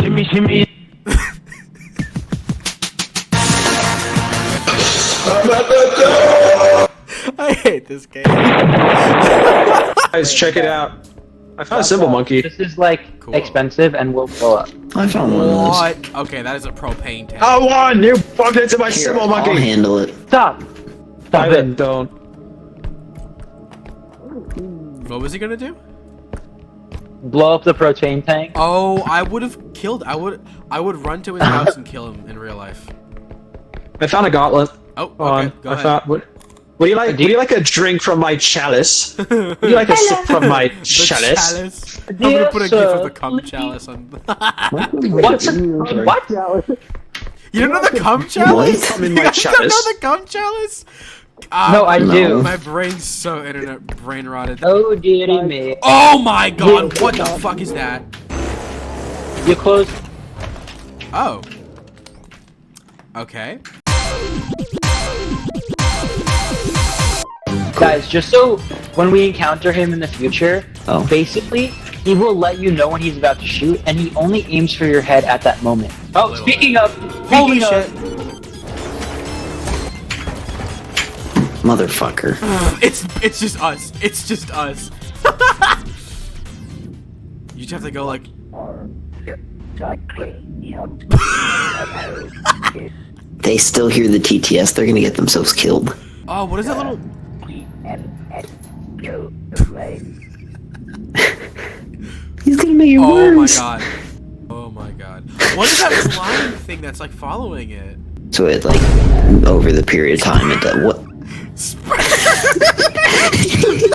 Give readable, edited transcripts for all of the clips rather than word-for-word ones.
Shimmy, shimmy. I hate this game. Guys, check it out. I found a symbol monkey. This is like Cool. expensive and will blow up. I found one of those. What? Okay, that is a propane tank. I won! You bumped into my Here, symbol I'll monkey! handle it. Stop! Stop I it. don't. What was he gonna do? Blow up the propane tank. Oh, I would have killed. I would run to his house and kill him in real life. I found a gauntlet. Oh, Hold on. okay, go I ahead. found what? What do you like? Would you like a drink from my chalice? Would you like a sip from my The chalice? I'm gonna put a gif Yes, of the cum chalice on. What? What? You don't know the cum chalice? Come in You my guys don't know chalice. the cum chalice? No, I do. My brain's so brain rotted. Oh, dearie me. Oh my god, what the fuck is that? You closed. Oh. Okay. Guys, just so when we encounter him in the future, Oh. basically, he will let you know when he's about to shoot, and he only aims for your head at that moment. Oh, Little speaking of, Holy speaking shit. of, Motherfucker. It's just us. It's just us. You just have to go like. They still hear the TTS, they're gonna get themselves killed. Oh, what is that little? He's gonna make it Oh my worse. god. Oh my god. What is that flying thing that's like following it? So it like, over the period of time, it does what?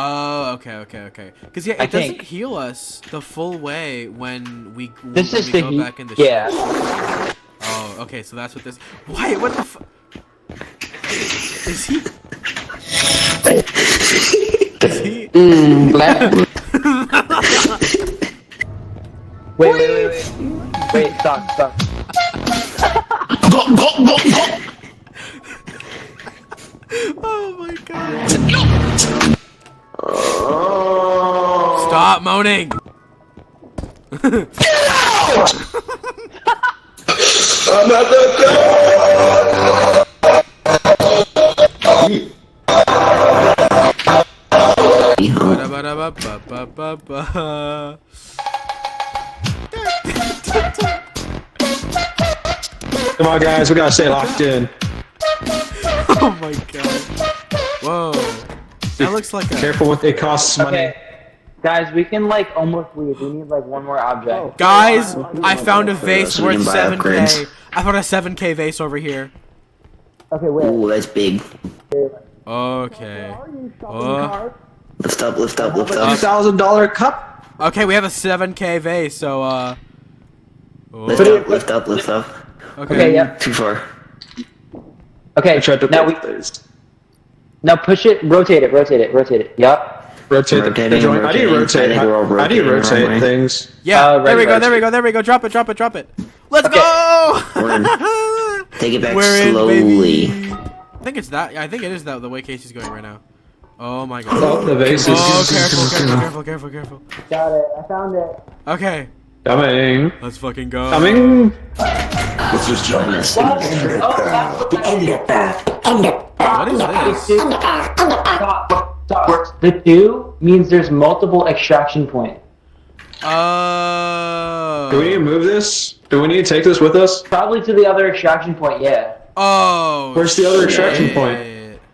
Oh, okay. Because yeah, I it doesn't think- heal us the full way when we this is we the go heat. back in the Yeah. ship. Oh, okay. So that's what this. Why? What the? Is he? Is he? Wait, stop. Oh my god. Stop moaning. Ba-da-ba-da-ba-ba-ba-ba. Come on, guys, we gotta stay locked in. Oh my god. Whoa. That looks like a. Careful what it costs money. Okay. Guys, we can like almost leave. We need like one more object. Guys, I found a vase So we worth can buy 7k. upgrades. I found a 7k vase over here. Okay, wait. Ooh, that's big. Okay. Oh. Lift up. $2,000 cup. Okay, we have a 7k vase, so Lift up. Okay, yeah. Too far. Okay, I tried to now now push it, rotate it. Yup. Rotate the Rotating, joint. How do you rotating. rotate? I think we're all How do you rotating the wrong way. rotate things? Yeah, right, there we right. go. Drop it. Let's Okay. go! We're in. Take it back We're in, slowly. baby. I think it's that. I think it is that the way Casey's going right now. Oh my god. Oh, the vase is Oh, careful. Got it. I found it. Okay, coming. let's fucking go. Coming. Let's just join us. What is this? Stop. The 2 means there's multiple extraction points. Oh. Do we need to move this? Do we need to take this with us? Probably to the other extraction point, yeah. Oh. Where's the other extraction shit. point?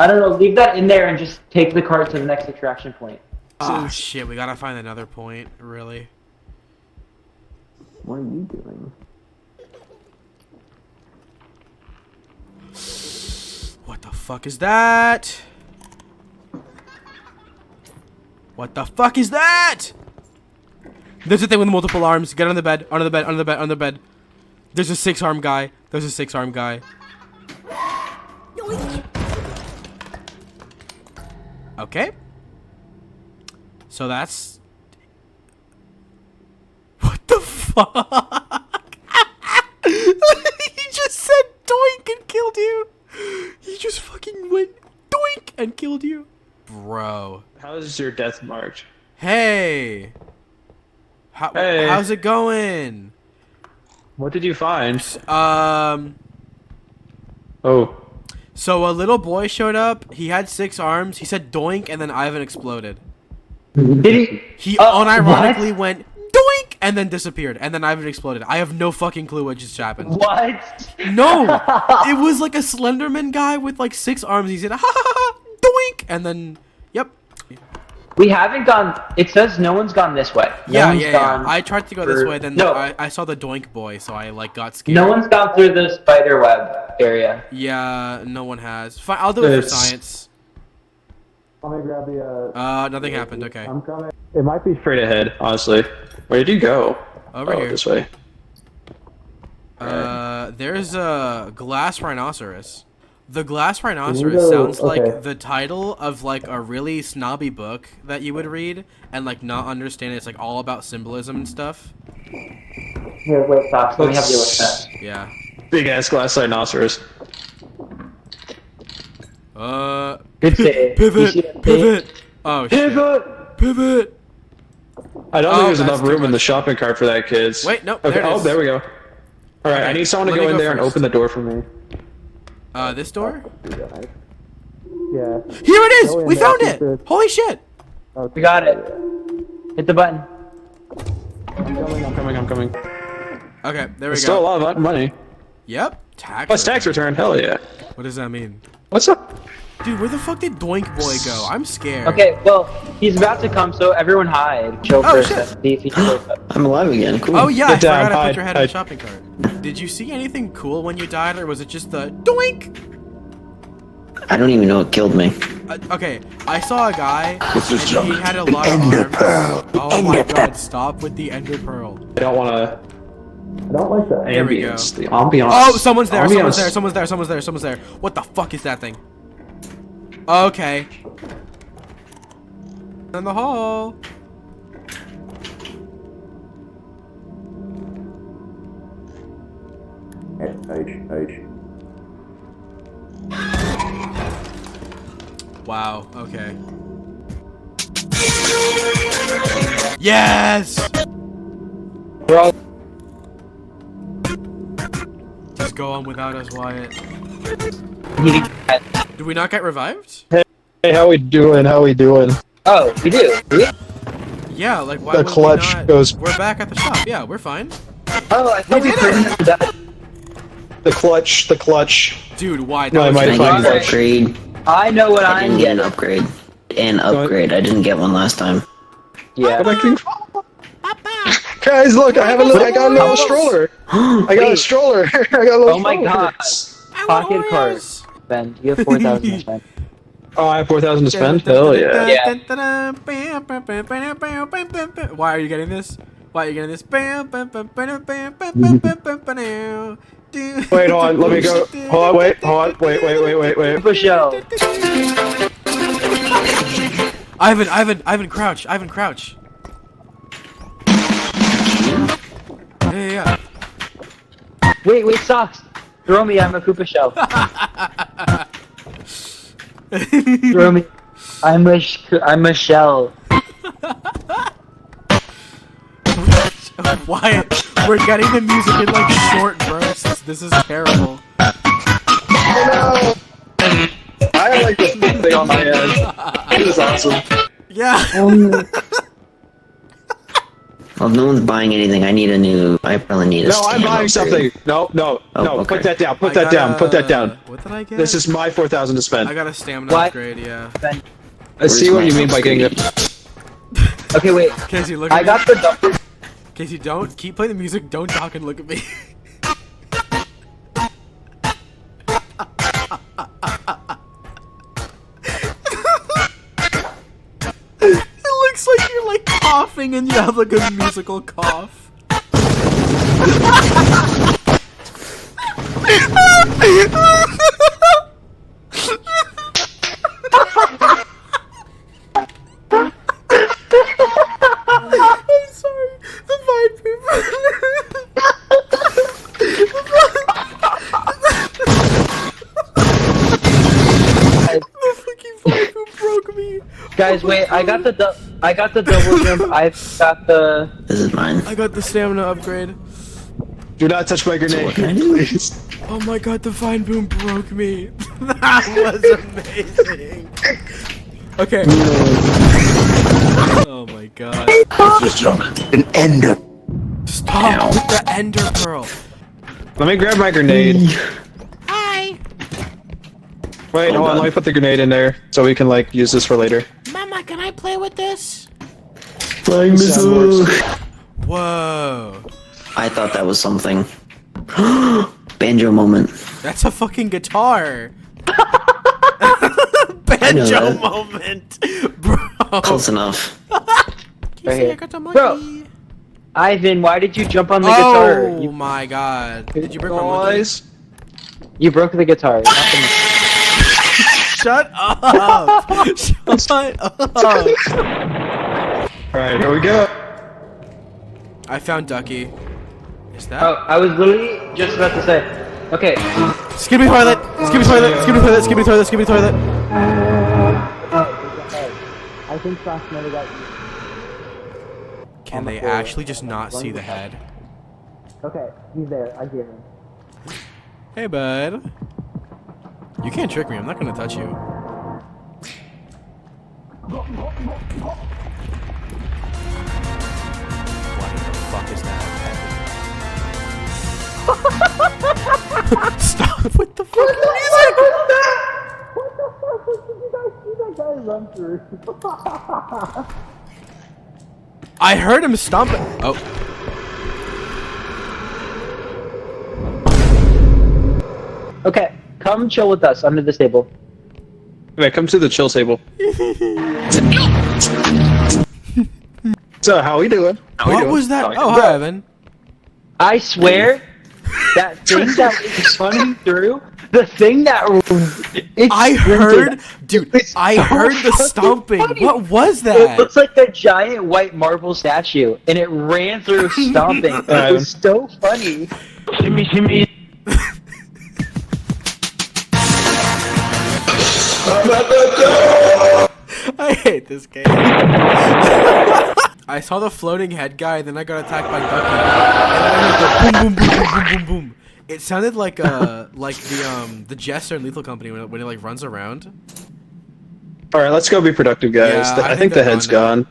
I don't know, leave that in there and just take the cart to the next extraction point. Oh shit, we gotta find another point, really. What are you doing? What the fuck is that? What the fuck is that? There's a thing with multiple arms. Get on the bed. On the bed. There's a 6-arm guy. Okay. So that's. What the fuck? He just said doink and killed you. He just fucking went doink and killed you. Bro. How's your death marked? Hey. Hey. How's it going? What did you find? Um. Oh. So a little boy showed up. He had 6 arms. He said doink, and then Ivan exploded. Did he? He What? unironically went doink and then disappeared, and then Ivan exploded. I have no fucking clue what just happened. What? No, it was like a Slenderman guy with like 6 arms. He said ha ha ha doink, and then yep. We haven't gone. It says no one's gone this way. No Yeah, one's yeah, gone yeah. I tried to go this for- way, then no. I saw the doink boy, so I like got scared. No one's gone through the spider web area. Yeah, no one has. Fine, I'll do it for It's- science. Let me grab the. Nothing happened. Okay, I'm coming. It might be straight ahead, honestly. Where did you go? over Oh, here. this way. There's a glass rhinoceros. The glass rhinoceros sounds like the title of like a really snobby book that you would read and like not understand. It's like all about symbolism and stuff. Here, wait, Fox. Let me help you with that. Yeah. Big ass glass rhinoceros. Good save. You see that Pivot. Oh shit. Pivot. Pivot. I don't Oh, think there's that's enough too room in the much. shopping cart for that, kids. Wait, nope, Okay. there it Oh, is. there we go. All right, Okay, I need someone to let me go in go there and first. open the door for me. This door? Yeah. Here it is. Go in We there, found keep it. this. Holy shit. We got it. Hit the button. I'm coming. Okay, there we Still a go. lot of money. Yep. Tax. Plus tax return. Hell yeah. What does that mean? What's up? Dude, where the fuck did Doink Boy go? I'm scared. Okay, well, he's about to come, so everyone hide. Chill Oh, for a shit. second. See if he shows up. I'm alive again. Cool. Oh yeah, Get I down, forgot to put hide, your head in the hide. shopping cart. Did you see anything cool when you died, or was it just the doink? I don't even know what killed me. Okay, I saw a guy, This is and he had a lot of Ender arms. Pearl. Oh my Ender god, stop with the Ender Pearl. I don't want to. I don't like the There we ambience. go. The ambiance. Oh, someone's there, someone's Ambiance. there, someone's there, someone's there, someone's there. What the fuck is that thing? Okay. In the hall. Wow, okay. Yes! We're all Just go on without us, Wyatt. needing. Did we not get revived? Hey, how we doing? How we doing? Oh, we do. Do we? Yeah, like why The would we clutch not? goes- We're back at the shop. Yeah, we're fine. Oh, I thought we did couldn't do that. The clutch. Dude, why? No, I That was might Can I find get an it. upgrade? I know what I I'm didn't get an getting. upgrade. An upgrade. I didn't get one last time. Yeah. Go back to Guys, look! I got a little stroller. I got a stroller. I got a little. Oh my stroller. god. I want Pocket card. Oreos. Spend. You have 4,000 to spend. Oh, I have 4,000 to spend. Hell yeah. Why are you getting this? Why are you getting this? Wait, hold on. Let me go. Hold on. Wait. Wait. For show. Ivan, crouch. Ivan, crouch. Yeah. Wait, socks. Throw me. I'm a Koopa shell. Throw me. I'm a shell. Wyatt, we're getting the music in like short bursts. This is terrible. Oh, no. I like this thing on my head. This is awesome. Yeah. Well, if no one's buying anything, I need a new. I probably need a. No, I'm stand buying upgrade. something. No. Oh, okay. Put that down. Put I that down. Put that down. What did I get? This is my 4,000 to spend. I got a stamina What? upgrade. Yeah. Spend. I see what you mean by getting it. Okay, wait. Casey, look at I me. got the double. Casey, don't keep playing the music. Don't talk and look at me. It looks like you're like coughing and you have like a musical cough. I'm sorry. The Vine The fucking Vine poop broke me. Guys, wait. I got the double jump. I've got the. This is mine. I got the stamina upgrade. Do not touch my grenade, please. Oh my god, the vine boom broke me. That was amazing. Okay. Oh my god. Just jump. An ender. Stop with the ender pearl. Let me grab my grenade. Hi. Wait, hold on. Let me put the grenade in there so we can like use this for later. Mama, can I play with this? Flying missile. Whoa. I thought that was something. Banjo moment. That's a fucking guitar. I know Banjo that. moment. Bro. Close enough. Right here. I got the monkey. Bro. Ivan, why did you jump on the guitar? Oh my god. Did you break my monkey? Guys. You broke the guitar. Not the Shut up. Shut up. Alright, here we go. I found Ducky. Is that? Oh, I was literally just about to say. Okay. Skippy toilet! Skippy toilet! Skippy toilet! Skippy toilet! Skippy toilet! I think Frost never got you. Can they actually just not see the head? Okay, he's there. I hear him. Hey, bud. You can't trick me. I'm not gonna touch you. What the fuck is that? Stop with the fucking music! What the fuck did you guys see that guy run through? I heard him stomp. Oh. Okay, come chill with us under this table. Okay, come to the chill table. So, how we doing? What was that? Oh, hi, Evan. I swear, that thing that was running through, the thing that I heard, dude, I heard the stomping. funny. What was It that? looks like the giant white marble statue, and it ran through stomping. It was so funny. Shimmy, shimmy. I hate this game. I saw the floating head guy, then I got attacked by Ducky. And then I heard the boom, boom, boom, boom, boom, boom, boom. It sounded like the Jester in Lethal Company when it like runs around. Alright, let's go be productive, guys. Yeah, I think the head's gone.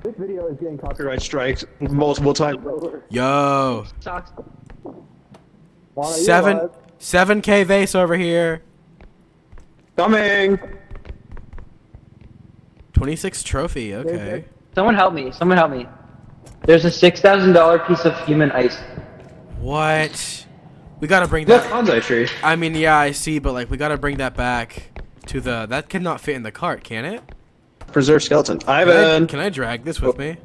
This video is getting copyright strikes multiple times. Yo, Socks. 7K vase over here. Coming! 26 trophy. Okay. Someone help me. Someone help me. There's a $6,000 piece of human ice. What? We gotta bring Look, that. bonsai tree. I mean, yeah, I see, but like we gotta bring that back to the. That cannot fit in the cart, can it? Preserve skeleton. Can I, Ivan! can I drag this with me?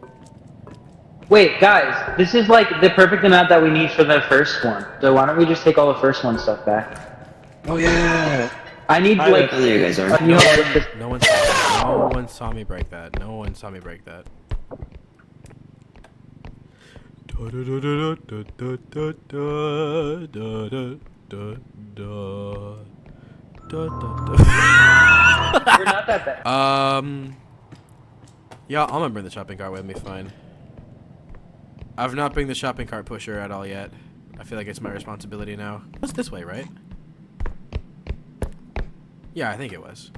Wait, guys, this is like the perfect amount that we need for the first one. So why don't we just take all the first one stuff back? Oh yeah! I need I like. Oh, there you guys are. You know, like this. No one saw me break that. No one saw me break that. We're not that bad. Yeah, I'm gonna bring the shopping cart with me, fine. I've not been the shopping cart pusher at all yet. I feel like it's my responsibility now. What's this way, right? Yeah, I think it was.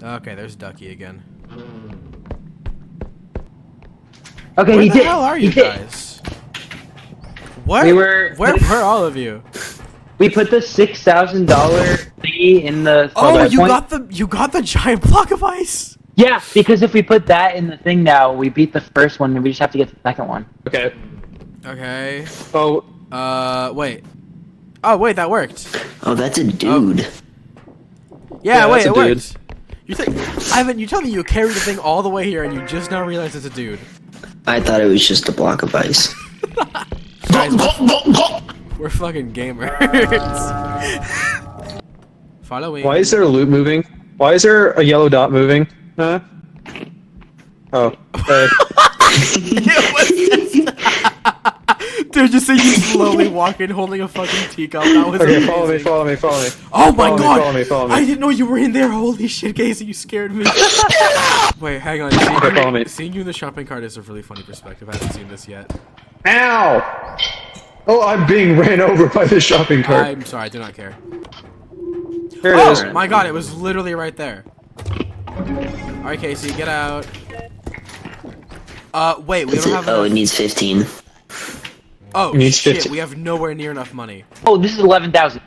Okay, there's Ducky again. Okay, Where he the did. hell are he you did. guys? What? We were- Where were all of you? We put the $6,000 thingy in the. Oh, you point. got the giant block of ice. Yeah, because if we put that in the thing now, we beat the first one, and we just have to get the second one. Okay. Okay. Oh, Wait. Oh, wait, that worked. Oh, that's a dude. Yeah, Yeah, wait, that's it a dude. worked. You think, Ivan, you tell me you carried the thing all the way here and you just now realized it's a dude. I thought it was just a block of ice. Guys, we're fucking gamers. Follow me. why is there a loop moving? Why is there a yellow dot moving? Huh? Oh. Hey. It was just... Dude, just see you slowly walking, holding a fucking teacup. That was Okay, amazing. follow me. Oh my god! Follow me. I didn't know you were in there. Holy shit, Kasey, you scared me. Wait, hang on. follow me. Seeing you in the shopping cart is a really funny perspective. I haven't seen this yet. Ow! Oh, I'm being ran over by the shopping cart. I'm sorry, I do not care. Here it is. Oh my god, it was literally right there. Alright, Kasey, get out. Wait, we don't have Oh, it enough. needs 15. Oh, It needs shit, 15. we have nowhere near enough money. Oh, this is 11,000.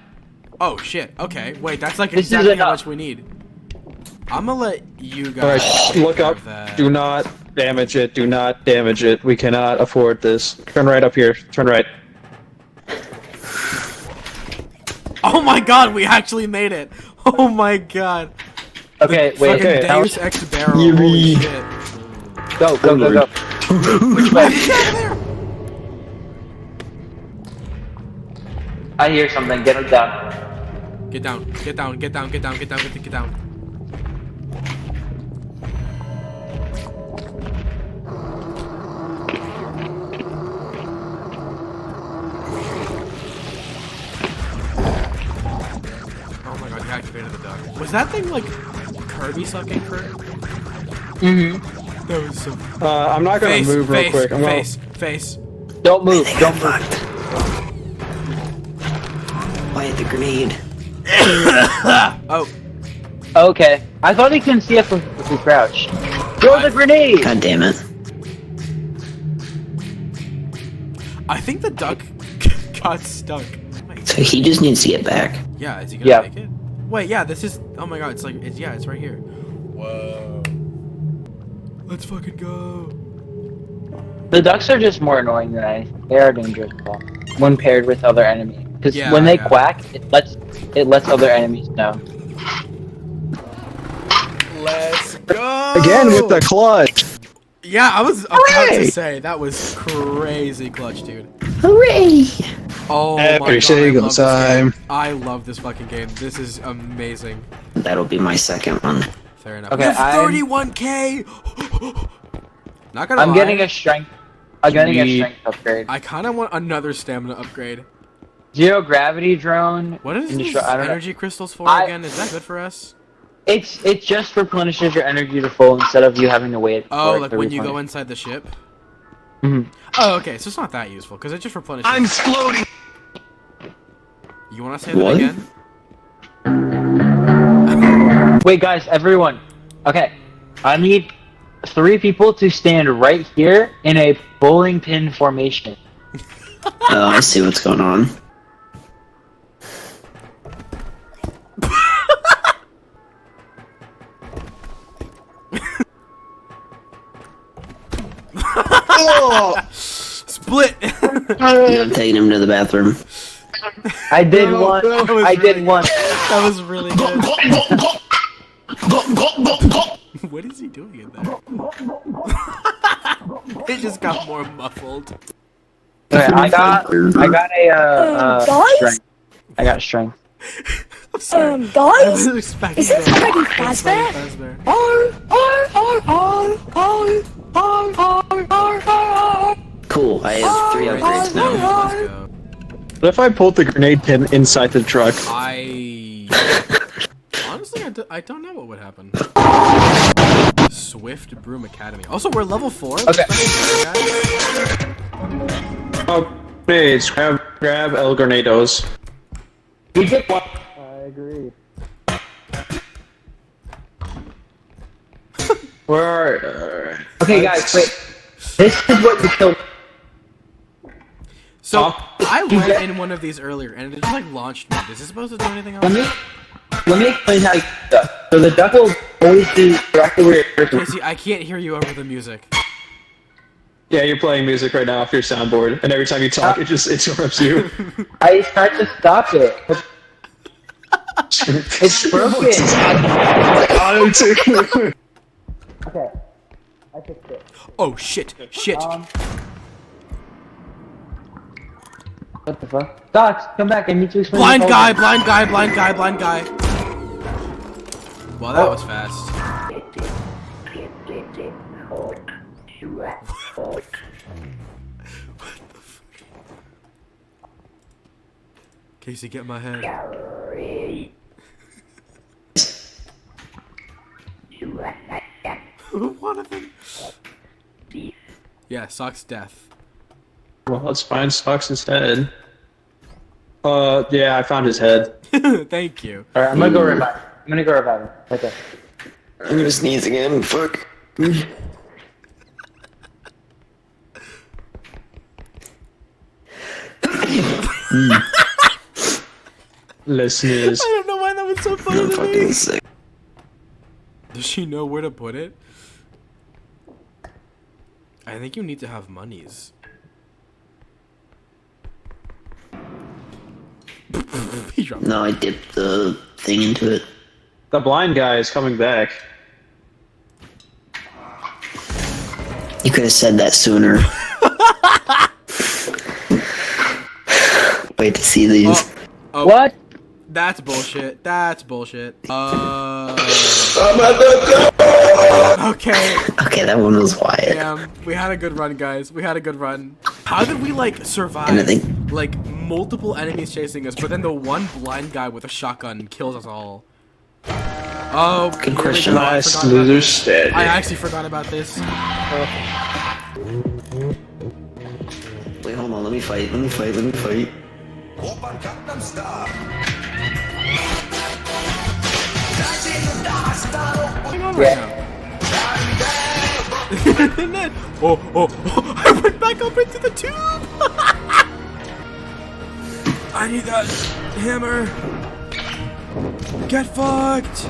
Oh, shit, okay. Wait, that's like This is exactly how enough. much we need. I'm gonna let you guys Alright, take look care up. of that. Do not damage it. Do not damage it. We cannot afford this. Turn right up here. Turn right. Oh my god, we actually made it! Oh my god. Okay, wait. Fucking okay, Deus Ex Barrel, You holy mean- shit. Go. Which way? I hear something. Get it down. Get down. Oh my god, he activated the duck. Was that thing like Kirby sucking for? Mm-hmm. That was so. I'm not gonna move real quick. I'm gonna... face. Don't move. Don't move. Wyatt, the grenade. Oh, Okay. I thought he couldn't see us if we crouched. Throw the grenade! God damn it. I think the duck got stuck. Wait, So he just needs to get back. yeah, is he gonna Yeah. take it? Wait, yeah, this is. Oh my god, it's like, it's right here. Whoa. Let's fucking go. The ducks are just more annoying than anything. They are dangerous when paired with other enemies. Because Yeah, when they yeah. quack, it lets other enemies know. Let's go. Again with the clutch. Yeah, I was about Hooray! to say that was crazy clutch, dude. Hooray! Oh my Every god, I single love this game. time. I love this fucking game. This is amazing. That'll be my second one. Fair enough. Okay, We have I'm- 31k. Not gonna I'm lie, getting a strength. I'm getting a Sweet. strength upgrade. I kind of want another stamina upgrade. Zero gravity drone. What is and these I don't know. energy crystals for I- again? Is that good for us? It just replenishes your energy to full instead of you having to wait. Oh, for it like to when you go replenish. inside the ship? Mhm. Oh, okay, so it's not that useful, because it just replenishes. I'm floating. You want to say What? that again? Wait, guys, everyone. Okay, I need 3 people to stand right here in a bowling pin formation. Oh, I see what's going on. Oh, Split! I'm taking him to the bathroom. I did No, one. no. That was I really did one. That was really good. What is he doing in there? It just got more muffled. Okay, I got a Guys? strength. I got strength. I'm sorry. I Guys? was expecting Is this that. Freddy I was Fazbear? Fazbear. Cool, I have 3 upgrades now. Let's go. what if I pulled the grenade pin inside the truck? Honestly, I don't know what would happen. Swift Broom Academy. Also, we're level 4. Okay. Oh, grenades. Grab El Grenados. We did one. I agree. Where are... Okay, guys, wait. This is what you killed. So, Huh? I went in one of these earlier, and it just, like, launched me. Is this supposed to do anything else? Let me explain how you duck. So the duck will always be directly where you're Casey, I can't hear you over the music. Yeah, you're playing music right now off your soundboard, and every time you talk, it just interrupts you. I tried to stop it. It's broken. Auto-tune. Okay. I fixed it. Oh, shit. Shit. What the fuck? Docs, come back. I need to explain. Blind the guy, problem. blind guy, blind guy, blind guy. Well, that was fast. Kasey, get my head. One of them. Yeah, Sock's death. Well, let's find Sox' head. Yeah, I found his head. Thank you. Alright, I'm gonna go revive him. I'm gonna go revive him. Right there. I'm gonna sneeze again. Fuck. Listeners. I don't know why that was so funny I'm to me. fucking sick. Does she know where to put it? I think you need to have monies. He dropped No, I dipped the thing into it. The blind guy is coming back. You could have said that sooner. Wait to see these. Oh, What? that's bullshit. That's bullshit. Okay. Okay, that one was Wyatt. Damn. We had a good run, guys. We had a good run. How did we, like, survive, Anything? like, multiple enemies chasing us, but then the one blind guy with a shotgun kills us all? Oh, Good here we question. go. I Last forgot about loser this. standing. I actually forgot about this. Wait, hold on. Let me fight. Let me fight. Let me fight. What's going on right now? And then, oh, I went back up into the tube! I need that hammer! Get fucked!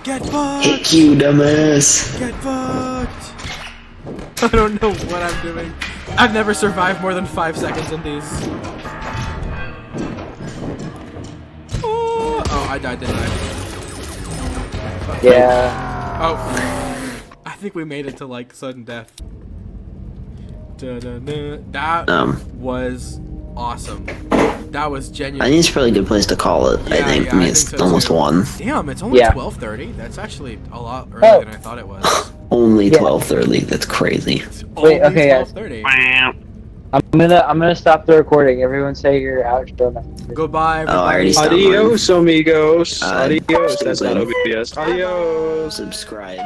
Get fucked! Hit you, dumbass. Get fucked! I don't know what I'm doing. I've never survived more than 5 seconds in these. Oh, I died, didn't I? Yeah. Oh. I think we made it to, like, sudden death. Da-da-da. That was awesome. That was I genuine. think it's probably a good place to call it. I think. I mean, it's so almost too. 1. Damn, it's only Yeah. 12:30. That's actually a lot earlier than I thought it was. Only Yeah. 12:30. That's crazy. It's Wait, only okay, guys. 12:30. I'm gonna stop the recording. Everyone say your outro now. Goodbye, everybody. Oh, I already stopped. Adios, amigos. Uh, Adios. That's not stupid. OBS. Adios. Subscribe.